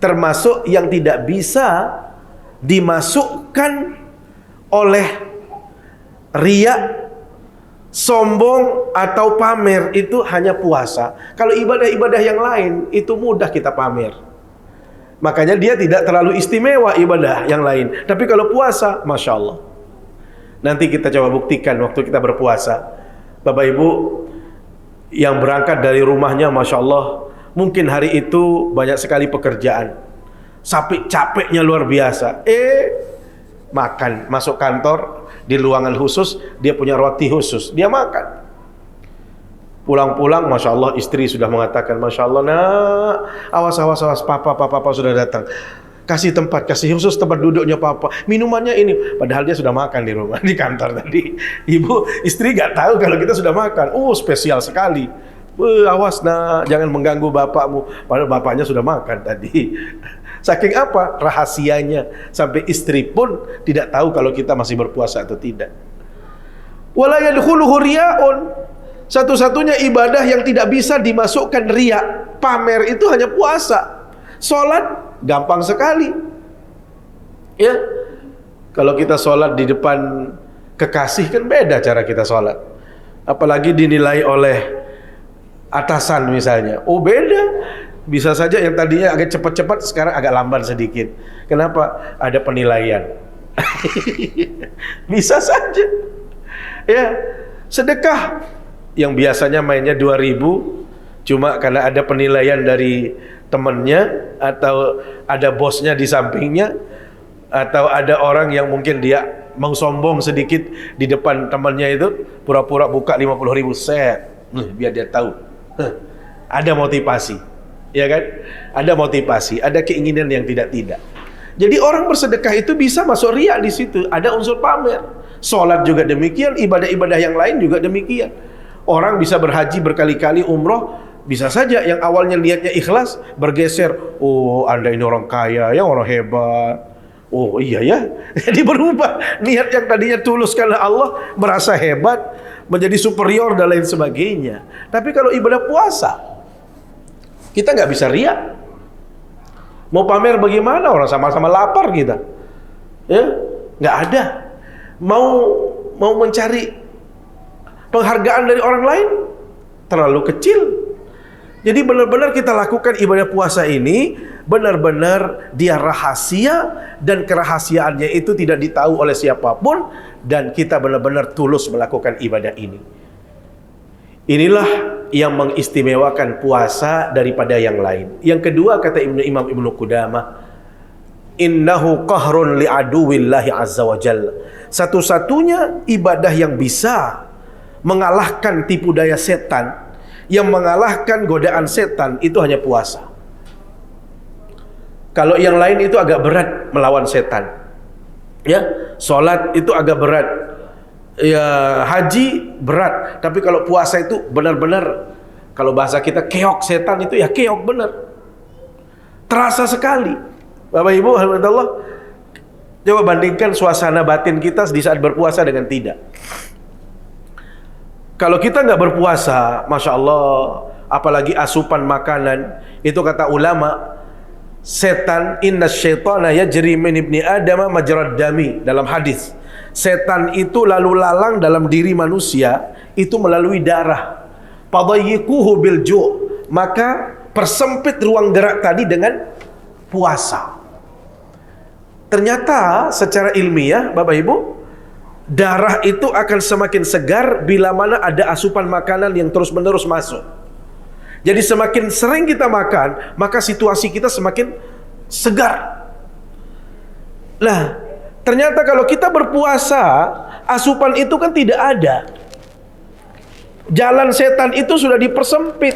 Speaker 1: Termasuk yang tidak bisa dimasukkan oleh riya, sombong atau pamer, itu hanya puasa. Kalau ibadah-ibadah yang lain itu mudah kita pamer. Makanya dia tidak terlalu istimewa ibadah yang lain. Tapi kalau puasa, Masya Allah. Nanti kita coba buktikan waktu kita berpuasa. Bapak Ibu yang berangkat dari rumahnya, Masya Allah, mungkin hari itu banyak sekali pekerjaan, sampai capeknya luar biasa. Makan, masuk kantor, di ruangan khusus, dia punya roti khusus, dia makan. Pulang-pulang, Masya Allah, istri sudah mengatakan, Masya Allah, nak, awas, papa sudah datang. Kasih tempat, kasih khusus tempat duduknya papa. Minumannya ini, padahal dia sudah makan di rumah, di kantor tadi. Istri gak tahu kalau kita sudah makan. Spesial sekali. Awas nak, jangan mengganggu bapakmu. Padahal bapaknya sudah makan tadi. Saking apa? Rahasianya. Sampai istri pun tidak tahu kalau kita masih berpuasa atau tidak. Wala yadkhuluhu riya'un. Satu-satunya ibadah yang tidak bisa dimasukkan riya, pamer, itu hanya puasa. Sholat gampang sekali, ya. Kalau kita sholat di depan kekasih kan beda cara kita sholat. Apalagi dinilai oleh atasan misalnya, beda. Bisa saja yang tadinya agak cepat-cepat sekarang agak lamban sedikit. Kenapa? Ada penilaian. Bisa saja, ya. Sedekah yang biasanya mainnya 2.000, cuma karena ada penilaian dari temannya, atau ada bosnya di sampingnya, atau ada orang yang mungkin dia mau sombong sedikit di depan temannya, itu pura-pura buka 50.000 set, biar dia tahu. Ada motivasi, ya kan? Ada motivasi, ada keinginan yang tidak-tidak. Jadi orang bersedekah itu bisa masuk riya di situ, ada unsur pamer. Salat juga demikian, ibadah-ibadah yang lain juga demikian. Orang bisa berhaji berkali-kali, umroh, bisa saja yang awalnya niatnya ikhlas bergeser, oh Anda ini orang kaya, ya orang hebat. Oh iya ya, jadi berubah niat yang tadinya tulus karena Allah, merasa hebat, menjadi superior dan lain sebagainya. Tapi kalau ibadah puasa, kita nggak bisa riya. Mau pamer bagaimana, orang sama-sama lapar kita, ya nggak ada. Mau mencari penghargaan dari orang lain terlalu kecil. Jadi benar-benar kita lakukan ibadah puasa ini benar-benar dia rahasia, dan kerahasiaannya itu tidak ditahu oleh siapapun, dan kita benar-benar tulus melakukan ibadah ini. Inilah yang mengistimewakan puasa daripada yang lain. Yang kedua, kata Imam Ibnu Qudamah, innahu qahrun li'aduwillahi azza wa jalla. Satu-satunya ibadah yang bisa mengalahkan tipu daya setan, yang mengalahkan godaan setan, itu hanya puasa. Kalau yang lain itu agak berat melawan setan, ya, salat itu agak berat, ya, haji berat. Tapi kalau puasa itu benar-benar, kalau bahasa kita keok setan itu ya keok benar, terasa sekali. Bapak Ibu, alhamdulillah, coba bandingkan suasana batin kita di saat berpuasa dengan tidak. Kalau kita nggak berpuasa, masya Allah, apalagi asupan makanan, itu kata ulama, setan, inna syaitana yajri min ibni adama majrad dami, dalam hadis. Setan itu lalu lalang dalam diri manusia itu melalui darah. Fadayyikuhu bil ju', maka persempit ruang gerak tadi dengan puasa. Ternyata secara ilmiah, Bapak Ibu, darah itu akan semakin segar bila mana ada asupan makanan yang terus-menerus masuk. Jadi semakin sering kita makan, maka situasi kita semakin segar. Nah, ternyata kalau kita berpuasa, asupan itu kan tidak ada. Jalan setan itu sudah dipersempit.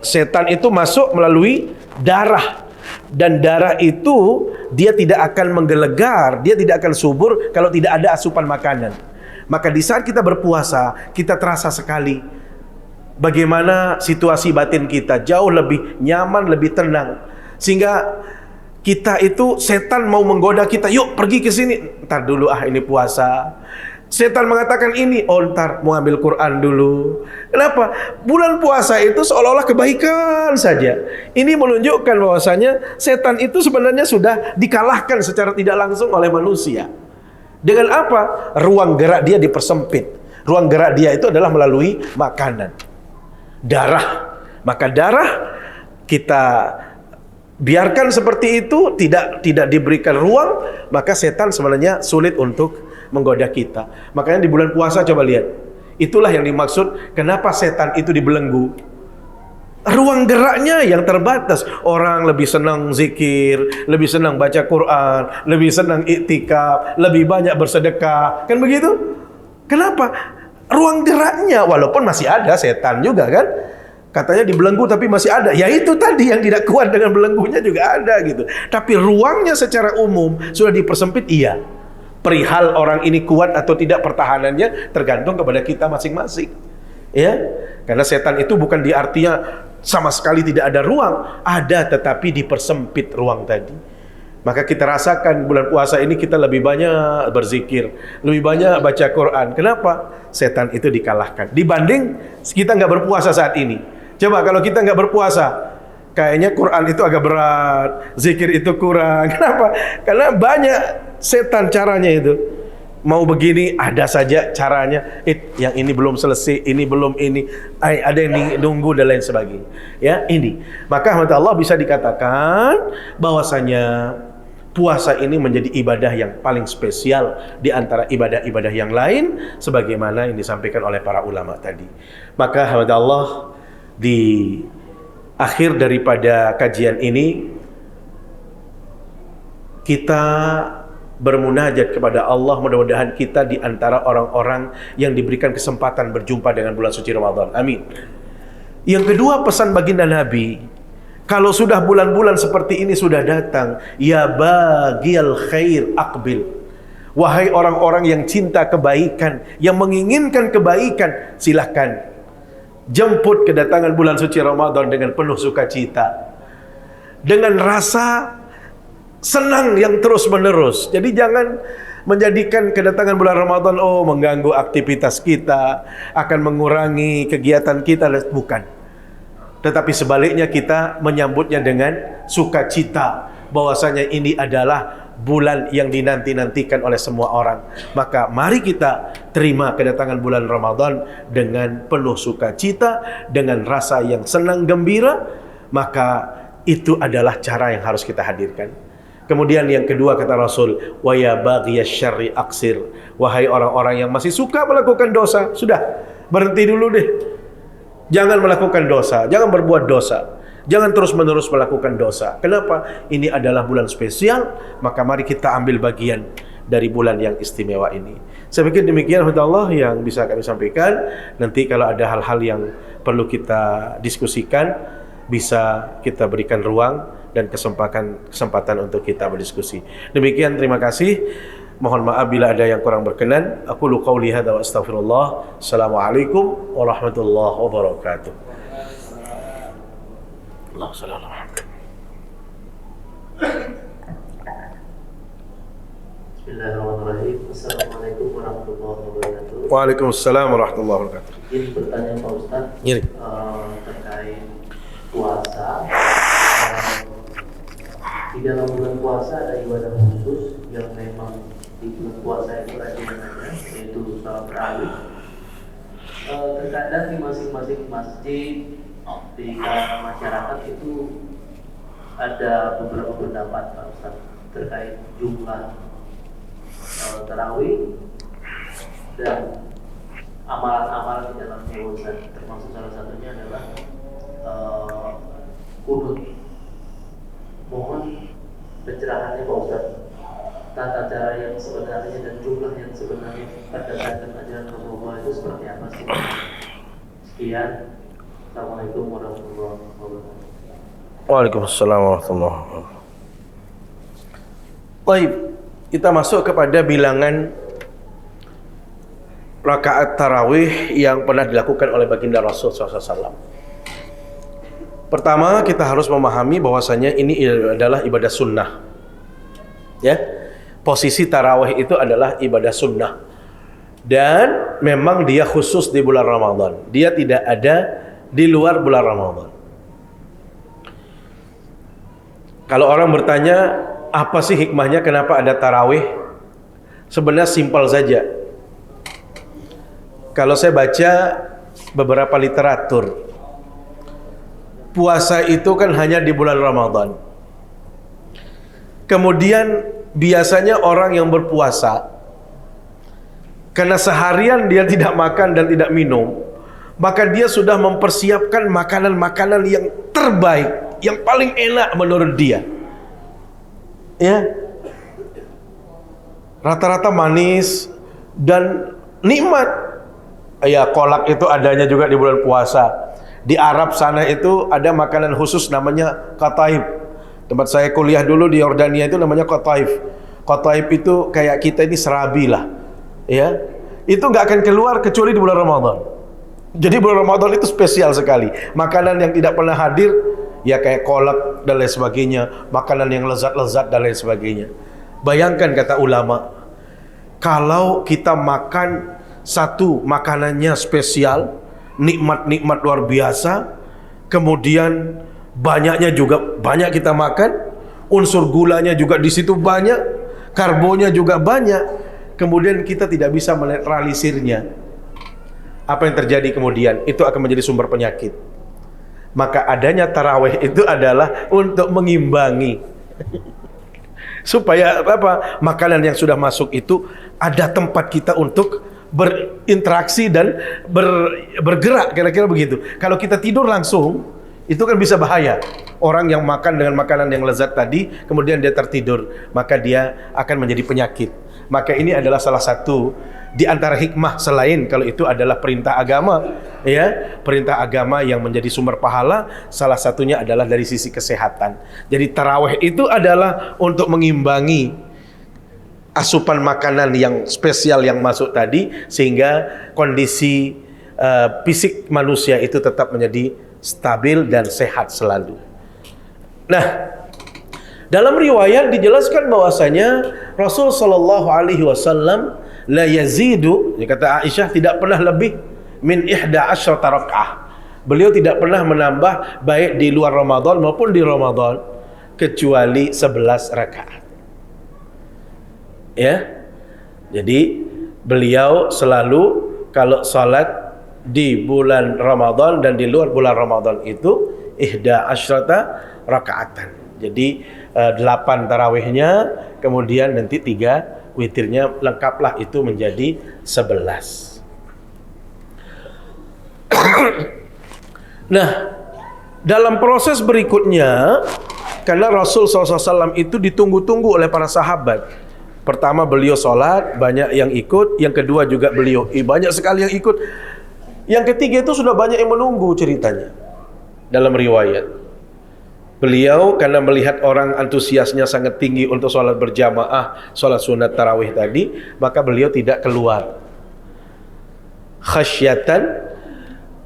Speaker 1: Setan itu masuk melalui darah. Dan darah itu dia tidak akan menggelegar, dia tidak akan subur kalau tidak ada asupan makanan. Maka di saat kita berpuasa, kita terasa sekali bagaimana situasi batin kita jauh lebih nyaman, lebih tenang. Sehingga kita itu, setan mau menggoda kita, yuk pergi ke sini. Ntar dulu ini puasa. Setan mengatakan ini, oh ntar mau ambil Quran dulu. Kenapa? Bulan puasa itu seolah-olah kebaikan saja. Ini menunjukkan bahwasanya setan itu sebenarnya sudah dikalahkan secara tidak langsung oleh manusia. Dengan apa? Ruang gerak dia dipersempit. Ruang gerak dia itu adalah melalui makanan, darah. Maka darah kita biarkan seperti itu, tidak diberikan ruang, maka setan sebenarnya sulit untuk menggoda kita. Makanya di bulan puasa coba lihat, itulah yang dimaksud kenapa setan itu dibelenggu. Ruang geraknya yang terbatas. Orang lebih senang zikir, lebih senang baca Quran, lebih senang iktikaf, lebih banyak bersedekah, kan begitu? Kenapa? Ruang geraknya, walaupun masih ada setan juga kan, katanya dibelenggu tapi masih ada. Ya itu tadi yang tidak kuat dengan belenggunya juga ada gitu. Tapi ruangnya secara umum sudah dipersempit, iya. Perihal orang ini kuat atau tidak pertahanannya tergantung kepada kita masing-masing. Ya, karena setan itu bukan di artinya sama sekali tidak ada ruang, ada tetapi dipersempit ruang tadi. Maka kita rasakan bulan puasa ini kita lebih banyak berzikir, lebih banyak baca Quran. Kenapa? Setan itu dikalahkan. Dibanding kita nggak berpuasa saat ini. Coba kalau kita nggak berpuasa, kayaknya Quran itu agak berat, zikir itu kurang. Kenapa? Karena banyak setan caranya itu. Mau begini ada saja caranya. Yang ini belum selesai, ini belum ini, ada yang nunggu dan lain sebagainya. Ya, ini. Maka Allah bisa dikatakan bahwasanya puasa ini menjadi ibadah yang paling spesial di antara ibadah-ibadah yang lain, sebagaimana yang disampaikan oleh para ulama tadi. Maka Allah, di akhir daripada kajian ini kita bermunajat kepada Allah, mudah-mudahan kita di antara orang-orang yang diberikan kesempatan berjumpa dengan bulan suci Ramadan. Amin. Yang kedua, pesan baginda Nabi, Kalau sudah bulan-bulan seperti ini sudah datang, ya bagiyal khair aqbil. Wahai orang-orang yang cinta kebaikan, yang menginginkan kebaikan, silahkan jemput kedatangan bulan suci Ramadan dengan penuh sukacita, dengan rasa senang yang terus-menerus. Jadi jangan menjadikan kedatangan bulan Ramadan mengganggu aktivitas kita, akan mengurangi kegiatan kita, bukan. Tetapi sebaliknya kita menyambutnya dengan sukacita, bahwasanya ini adalah bulan yang dinanti-nantikan oleh semua orang. Maka mari kita terima kedatangan bulan Ramadan dengan penuh sukacita, dengan rasa yang senang gembira. Maka itu adalah cara yang harus kita hadirkan. Kemudian yang kedua kata Rasul, wa ya baghiyasy syarri aqsir. Wahai orang-orang yang masih suka melakukan dosa, sudah berhenti dulu deh. Jangan melakukan dosa, jangan berbuat dosa, jangan terus-menerus melakukan dosa. Kenapa? Ini adalah bulan spesial, maka mari kita ambil bagian dari bulan yang istimewa ini. Saya pikir demikian Allah yang bisa kami sampaikan. Nanti kalau ada hal-hal yang perlu kita diskusikan, bisa kita berikan ruang dan kesempatan untuk kita berdiskusi. Demikian, terima kasih. Mohon maaf bila ada yang kurang berkenan. Aku lu qauli hadza wa astaghfirullah. Assalamualaikum warahmatullahi wabarakatuh. Allahu sallallahu alaihi.
Speaker 2: Bismillahirrahmanirrahim. Assalamualaikum warahmatullahi wabarakatuh.
Speaker 1: Waalaikumsalam warahmatullahi wabarakatuh.
Speaker 2: Ingin bertanya Pak Ustaz terkait puasa. Di dalam bulan puasa ada ibadah khusus yang memang di bulan puasa itu rajinannya, yaitu salat tarawih. Terkadang di masing-masing masjid di kalangan masyarakat itu ada beberapa pendapat Pak Ustaz terkait jumlah tarawih dan amalan-amalan di dalamnya Ustaz. Termasuk salah satunya adalah kunut. Mohon pencerahannya Pak Ustaz, tata cara yang sebenarnya dan jumlah yang sebenarnya berdasarkan ajaran Rasulullah itu seperti apa sih? Sekian. Assalamualaikum warahmatullahi wabarakatuh.
Speaker 1: Waalaikumsalam warahmatullahi wabarakatuh. Baik, kita masuk kepada bilangan rakaat tarawih yang pernah dilakukan oleh baginda Rasul SAW. Pertama, kita harus memahami bahwasanya ini adalah ibadah sunnah. Ya, posisi tarawih itu adalah ibadah sunnah. Dan memang dia khusus di bulan Ramadan. Dia tidak ada di luar bulan Ramadan. Kalau orang bertanya, apa sih hikmahnya kenapa ada tarawih? Sebenarnya simpel saja. Kalau saya baca beberapa literatur, puasa itu kan hanya di bulan Ramadan. Kemudian biasanya orang yang berpuasa, karena seharian dia tidak makan dan tidak minum, maka dia sudah mempersiapkan makanan-makanan yang terbaik, yang paling enak menurut dia. Ya, rata-rata manis dan nikmat. Ya, kolak itu adanya juga di bulan puasa. Di Arab sana itu ada makanan khusus namanya qataib. Tempat saya kuliah dulu di Yordania itu namanya qataib. Qataib itu kayak kita ini serabi lah. Ya, itu nggak akan keluar kecuali di bulan Ramadan. Jadi bulan Ramadan itu spesial sekali. Makanan yang tidak pernah hadir, ya kayak kolak dan lain sebagainya, makanan yang lezat-lezat dan lain sebagainya. Bayangkan kata ulama, kalau kita makan satu makanannya spesial, nikmat-nikmat luar biasa, kemudian banyaknya juga banyak kita makan, unsur gulanya juga di situ banyak, karbonya juga banyak, kemudian kita tidak bisa menetralisirnya. Apa yang terjadi kemudian? Itu akan menjadi sumber penyakit. Maka adanya tarawih itu adalah untuk mengimbangi supaya apa? Makanan yang sudah masuk itu ada tempat kita untuk berinteraksi dan bergerak, kira-kira begitu. Kalau kita tidur langsung, itu kan bisa bahaya. Orang yang makan dengan makanan yang lezat tadi, kemudian dia tertidur, maka dia akan menjadi penyakit. Maka ini adalah salah satu di antara hikmah selain kalau itu adalah perintah agama, ya, perintah agama yang menjadi sumber pahala, salah satunya adalah dari sisi kesehatan. Jadi tarawih itu adalah untuk mengimbangi asupan makanan yang spesial yang masuk tadi, sehingga kondisi fisik manusia itu tetap menjadi stabil dan sehat selalu. Nah, dalam riwayat dijelaskan bahwasanya Rasul sallallahu alaihi wasallam la yazidu, kata Aisyah, tidak pernah lebih min 11 rakaah. Beliau tidak pernah menambah baik di luar Ramadan maupun di Ramadan kecuali 11 rakaat. Ya. Jadi beliau selalu kalau salat di bulan Ramadan dan di luar bulan Ramadan itu 11 rakaatan. Jadi 8 tarawihnya, kemudian nanti 3 witirnya, lengkaplah itu menjadi 11. Nah, dalam proses berikutnya, karena Rasul SAW itu ditunggu-tunggu oleh para sahabat. Pertama beliau sholat, banyak yang ikut. Yang kedua juga beliau, banyak sekali yang ikut. Yang ketiga itu sudah banyak yang menunggu ceritanya. Dalam riwayat, beliau karena melihat orang antusiasnya sangat tinggi untuk sholat berjamaah, sholat sunat tarawih tadi, maka beliau tidak keluar. Khasyatan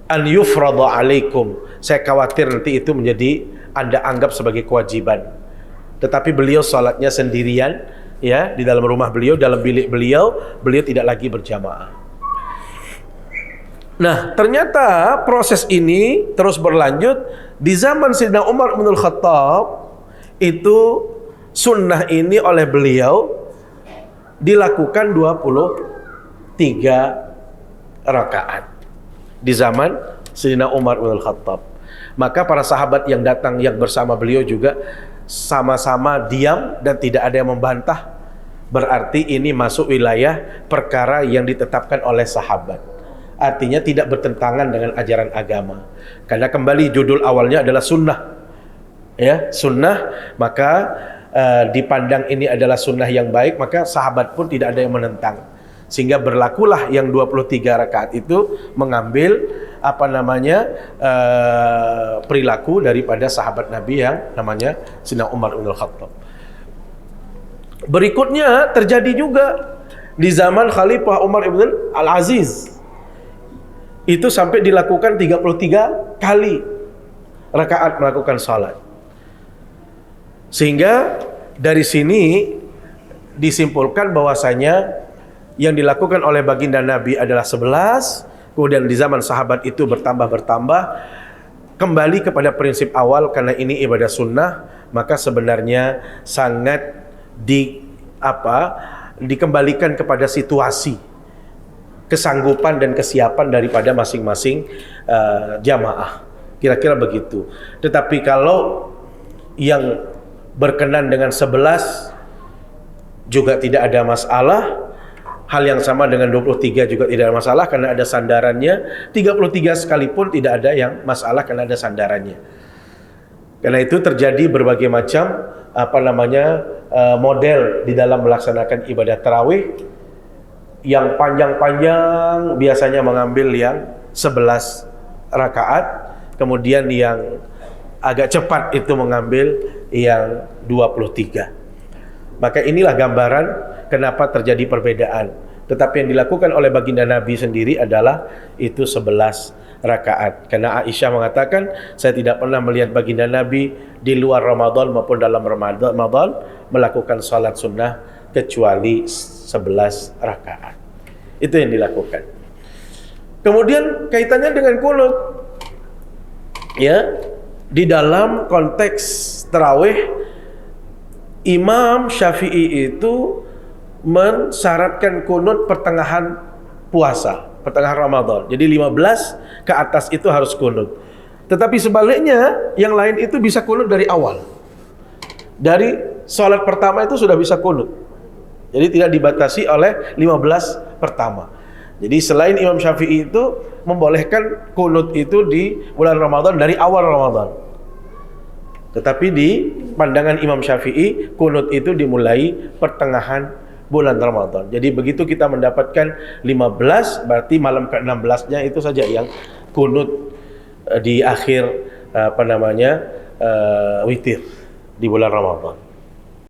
Speaker 1: an yufrada alaikum. Saya khawatir nanti itu menjadi Anda anggap sebagai kewajiban. Tetapi beliau sholatnya sendirian, ya, di dalam rumah beliau, dalam bilik beliau, beliau tidak lagi berjamaah. Nah, ternyata proses ini terus berlanjut di zaman Sayyidina Umar bin Khattab. Itu sunnah ini oleh beliau dilakukan 23 rakaat di zaman Sayyidina Umar bin Khattab. Maka para sahabat yang datang yang bersama beliau juga sama-sama diam dan tidak ada yang membantah. Berarti ini masuk wilayah perkara yang ditetapkan oleh sahabat. Artinya tidak bertentangan dengan ajaran agama. Karena kembali judul awalnya adalah sunnah, ya, sunnah. Maka dipandang ini adalah sunnah yang baik, maka sahabat pun tidak ada yang menentang. Sehingga berlakulah yang 23 rakaat itu mengambil perilaku daripada sahabat Nabi yang namanya Sayyidina Umar bin Khattab. Berikutnya terjadi juga di zaman Khalifah Umar bin Al-Aziz. Itu sampai dilakukan 33 kali rakaat melakukan salat. Sehingga dari sini disimpulkan bahwasanya yang dilakukan oleh baginda Nabi adalah 11, kemudian di zaman sahabat itu bertambah, kembali kepada prinsip awal, karena ini ibadah sunnah, maka sebenarnya sangat dikembalikan kepada situasi, kesanggupan dan kesiapan daripada masing-masing jamaah. Kira-kira begitu. Tetapi kalau yang berkenan dengan 11 juga tidak ada masalah. Hal yang sama dengan 23 juga tidak ada masalah karena ada sandarannya. 33 sekalipun tidak ada yang masalah karena ada sandarannya. Karena itu terjadi berbagai macam model di dalam melaksanakan ibadah tarawih. Yang panjang-panjang biasanya mengambil yang 11 rakaat, kemudian yang agak cepat itu mengambil yang 23. Maka inilah gambaran kenapa terjadi perbedaan. Tetapi yang dilakukan oleh baginda Nabi sendiri adalah itu 11 rakaat. Karena Aisyah mengatakan, saya tidak pernah melihat baginda Nabi di luar Ramadan maupun dalam Ramadan melakukan salat sunnah kecuali 11 rakaat. Itu yang dilakukan. Kemudian kaitannya dengan kunut, ya, di dalam konteks tarawih, Imam Syafi'i itu mensyaratkan kunut pertengahan puasa, pertengahan Ramadan. Jadi 15 ke atas itu harus kunut. Tetapi sebaliknya, yang lain itu bisa kunut dari awal. Dari sholat pertama itu sudah bisa kunut. Jadi tidak dibatasi oleh 15 pertama. Jadi selain Imam Syafi'i itu membolehkan kunut itu di bulan Ramadan dari awal Ramadan. Tetapi di pandangan Imam Syafi'i, kunut itu dimulai pertengahan bulan Ramadan. Jadi begitu kita mendapatkan 15, berarti malam ke-16-nya itu saja yang kunut di akhir witir di bulan Ramadan.